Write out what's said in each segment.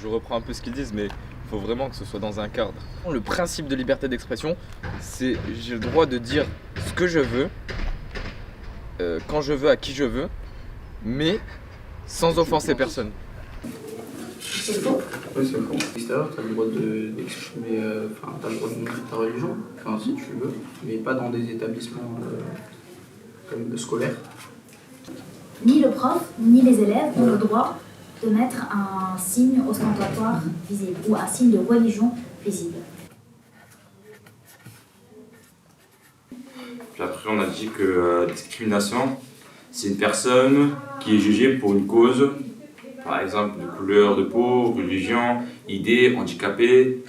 Je reprends un peu ce qu'ils disent, mais il faut vraiment que ce soit dans un cadre. Le principe de liberté d'expression, c'est j'ai le droit de dire ce que je veux, quand je veux, à qui je veux, mais sans offenser personne. C'est faux. Oui, c'est faux. À l'extérieur, tu as le droit d'exprimer, tu as le droit de montrer ta religion, si tu veux, mais pas dans des établissements comme scolaires. Ni le prof, ni les élèves ont le droit de mettre un signe ostentatoire visible ou un signe de religion visible. Puis après, on a dit que discrimination, c'est une personne qui est jugée pour une cause, par exemple de couleur de peau, religion, idée, handicapé,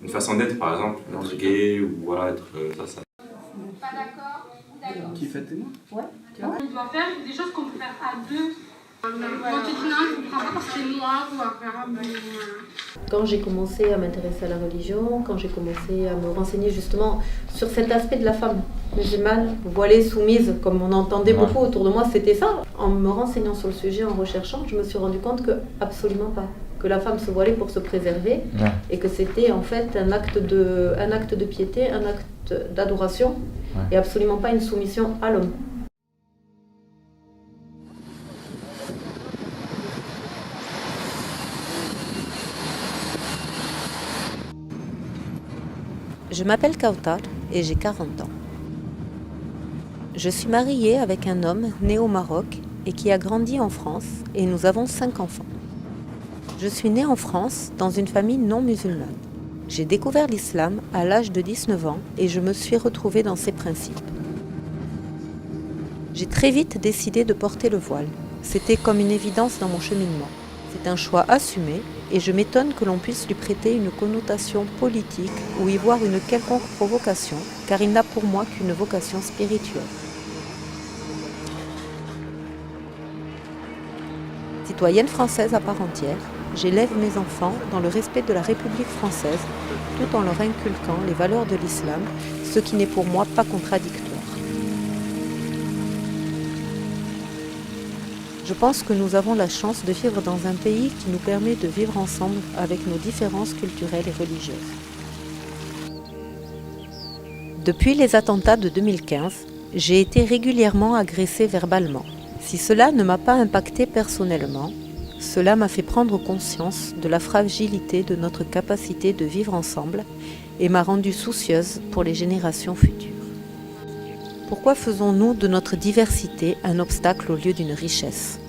une façon d'être, par exemple, être gay ou voilà, être ça. Pas d'accord, d'accord. Qui fait témoin? Ouais. On doit faire des choses qu'on peut faire à deux. Quand tu dis non, je ne comprends pas parce que c'est noir ou arabe. Quand j'ai commencé à m'intéresser à la religion, quand j'ai commencé à me renseigner justement sur cet aspect de la femme musulmane, voilée, soumise, comme on entendait beaucoup autour de moi, c'était ça. En me renseignant sur le sujet, en recherchant, je me suis rendu compte que absolument pas. Que la femme se voilait pour se préserver et que c'était en fait un acte de piété, un acte d'adoration et absolument pas une soumission à l'homme. Je m'appelle Kautar et j'ai 40 ans. Je suis mariée avec un homme né au Maroc et qui a grandi en France et nous avons 5 enfants. Je suis née en France dans une famille non musulmane. J'ai découvert l'islam à l'âge de 19 ans et je me suis retrouvée dans ses principes. J'ai très vite décidé de porter le voile. C'était comme une évidence dans mon cheminement. C'est un choix assumé et je m'étonne que l'on puisse lui prêter une connotation politique ou y voir une quelconque provocation, car il n'a pour moi qu'une vocation spirituelle. Citoyenne française à part entière, j'élève mes enfants dans le respect de la République française, tout en leur inculquant les valeurs de l'islam, ce qui n'est pour moi pas contradictoire. Je pense que nous avons la chance de vivre dans un pays qui nous permet de vivre ensemble avec nos différences culturelles et religieuses. Depuis les attentats de 2015, j'ai été régulièrement agressée verbalement. Si cela ne m'a pas impactée personnellement, cela m'a fait prendre conscience de la fragilité de notre capacité de vivre ensemble et m'a rendue soucieuse pour les générations futures. Pourquoi faisons-nous de notre diversité un obstacle au lieu d'une richesse ?